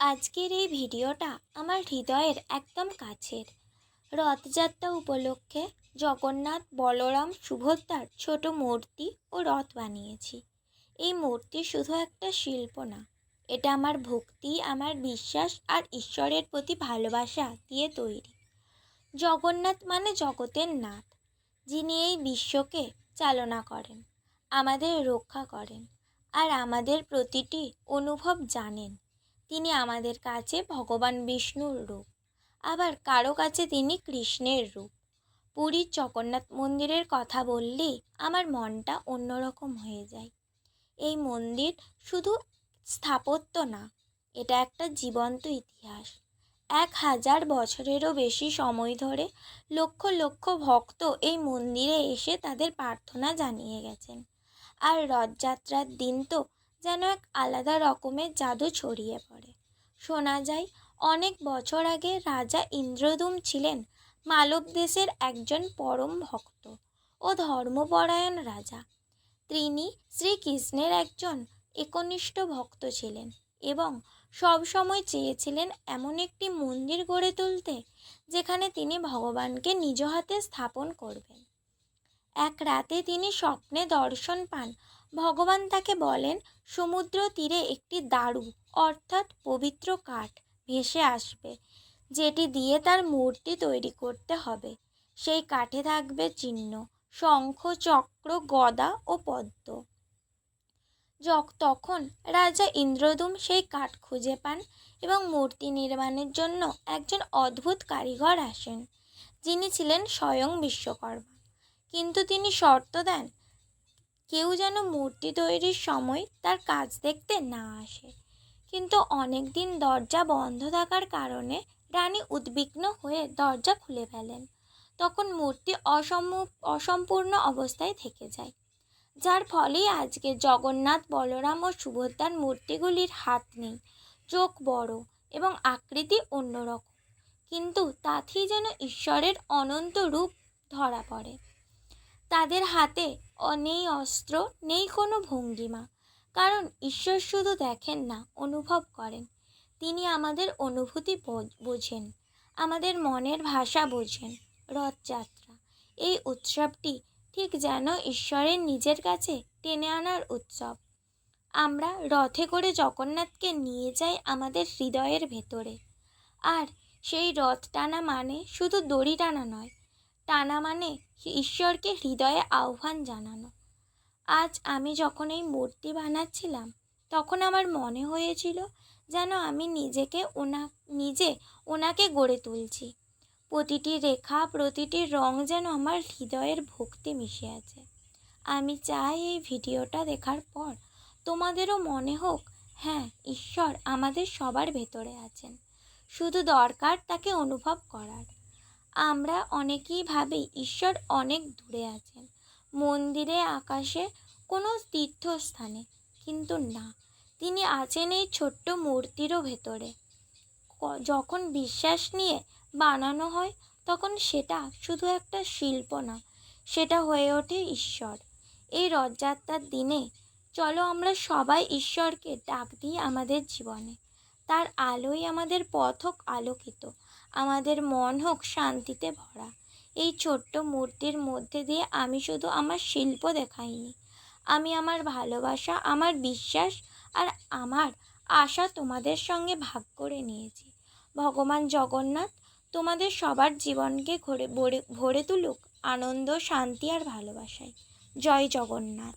আজকের এই ভিডিওটা আমার হৃদয়ের একদম কাছের। রথযাত্রা উপলক্ষে জগন্নাথ, বলরাম, সুভদ্রার ছোট মূর্তি ও রথ বানিয়েছি। এই মূর্তি শুধু একটা শিল্প না, এটা আমার ভক্তি, আমার বিশ্বাস আর ঈশ্বরের প্রতি ভালোবাসা দিয়ে তৈরি। জগন্নাথ মানে জগতের নাথ, যিনি এই বিশ্বকে চালনা করেন, আমাদের রক্ষা করেন আর আমাদের প্রতিটি অনুভব জানেন। তিনি আমাদের কাছে ভগবান বিষ্ণুর রূপ, আবার কারো কাছে তিনি কৃষ্ণের রূপ। পুরীর জগন্নাথ মন্দিরের কথা বললেই আমার মনটা অন্যরকম হয়ে যায়। এই মন্দির শুধু স্থাপত্য না, এটা একটা জীবন্ত ইতিহাস। 1000 বছরেরও বেশি সময় ধরে লক্ষ লক্ষ ভক্ত এই মন্দিরে এসে তাদের প্রার্থনা জানিয়ে গেছেন। আর রথযাত্রার দিন তো যেন এক আলাদা রকমের জাদু ছড়িয়ে পড়ে। শোনা যায় অনেক বছর আগে রাজা ইন্দ্রদ্যুম্ন ছিলেন মালব দেশের একজন পরম ভক্ত ও ধর্মপরায়ণ রাজা। তিনি শ্রীকৃষ্ণের একজন একনিষ্ঠ ভক্ত ছিলেন এবং সবসময় চেয়েছিলেন এমন একটি মন্দির গড়ে তুলতে যেখানে তিনি ভগবানকে নিজ হাতে স্থাপন করবেন। এক রাতে তিনি স্বপ্নে দর্শন পান। ভগবান তাকে বলেন সমুদ্র তীরে একটি দারু অর্থাৎ পবিত্র কাঠ ভেসে আসবে, যেটি দিয়ে তার মূর্তি তৈরি করতে হবে। সেই কাঠে থাকবে চিহ্ন, শঙ্খ, চক্র, গদা ও পদ্ম। তখন রাজা ইন্দ্রদ্যুম্ন সেই কাঠ খুঁজে পান এবং মূর্তি নির্মাণের জন্য একজন অদ্ভুত কারিগর আসেন, যিনি ছিলেন স্বয়ং বিশ্বকর্মা। কিন্তু তিনি শর্ত দেন, কেউ যেন মূর্তি তৈরির সময় তার কাজ দেখতে না আসে। কিন্তু অনেক দিন দরজা বন্ধ থাকার কারণে রানী উদ্বিগ্ন হয়ে দরজা খুলে ফেলেন। তখন মূর্তি অসম্পূর্ণ অবস্থায় থেকে যায়, যার ফলেই আজকে জগন্নাথ, বলরাম ও সুভদ্রার মূর্তিগুলির হাত নেই, চোখ বড় এবং আকৃতি অন্যরকম, কিন্তু তাতেই যেন ঈশ্বরের অনন্ত রূপ ধরা পড়ে। তাদের হাতে নেই অস্ত্র, নেই কোনো ভঙ্গিমা, কারণ ঈশ্বর শুধু দেখেন না, অনুভব করেন। তিনি আমাদের অনুভূতি বোঝেন, আমাদের মনের ভাষা বোঝেন। রথযাত্রা এই উৎসবটি ঠিক যেন ঈশ্বরের নিজের কাছে টেনে আনার উৎসব। আমরা রথে করে জগন্নাথকে নিয়ে যাই আমাদের হৃদয়ের ভেতরে। আর সেই রথ টানা মানে শুধু দড়ি টানা নয়, টানা মানে ঈশ্বরকে হৃদয়ে আহ্বান জানানো। আজ আমি যখন এই মূর্তি বানাচ্ছিলাম, তখন আমার মনে হয়েছিল যেন আমি নিজে ওনাকে গড়ে তুলছি। প্রতিটি রেখা, প্রতিটি রং যেন আমার হৃদয়ের ভক্তি মিশে আছে। আমি চাই এই ভিডিওটা দেখার পর তোমাদেরও মনে হোক, হ্যাঁ, ঈশ্বর আমাদের সবার ভেতরে আছেন, শুধু দরকার তাকে অনুভব করার। আমরা অনেকেই ভাবি ঈশ্বর অনেক দূরে আছেন, মন্দিরে, আকাশে, কোনো তীর্থস্থানে, কিন্তু না, তিনি আছেন এই ছোট্ট মূর্তিরও ভেতরে। যখন বিশ্বাস নিয়ে বানানো হয়, তখন সেটা শুধু একটা শিল্প না, সেটা হয়ে ওঠে ঈশ্বর। এই রথযাত্রার দিনে চলো আমরা সবাই ঈশ্বরকে ডাক দিই আমাদের জীবনে। তার আলোয় আমাদের পথ হোক আলোকিত, আমাদের মন হোক শান্তিতে ভরা। এই ছোট্ট মূর্তির মধ্যে দিয়ে আমি শুধু আমার শিল্প দেখাইনি, আমি আমার ভালোবাসা, আমার বিশ্বাস আর আমার আশা তোমাদের সঙ্গে ভাগ করে নিয়েছি। ভগবান জগন্নাথ তোমাদের সবার জীবনকে ভরে তুলুক আনন্দ, শান্তি আর ভালোবাসায়। জয় জগন্নাথ।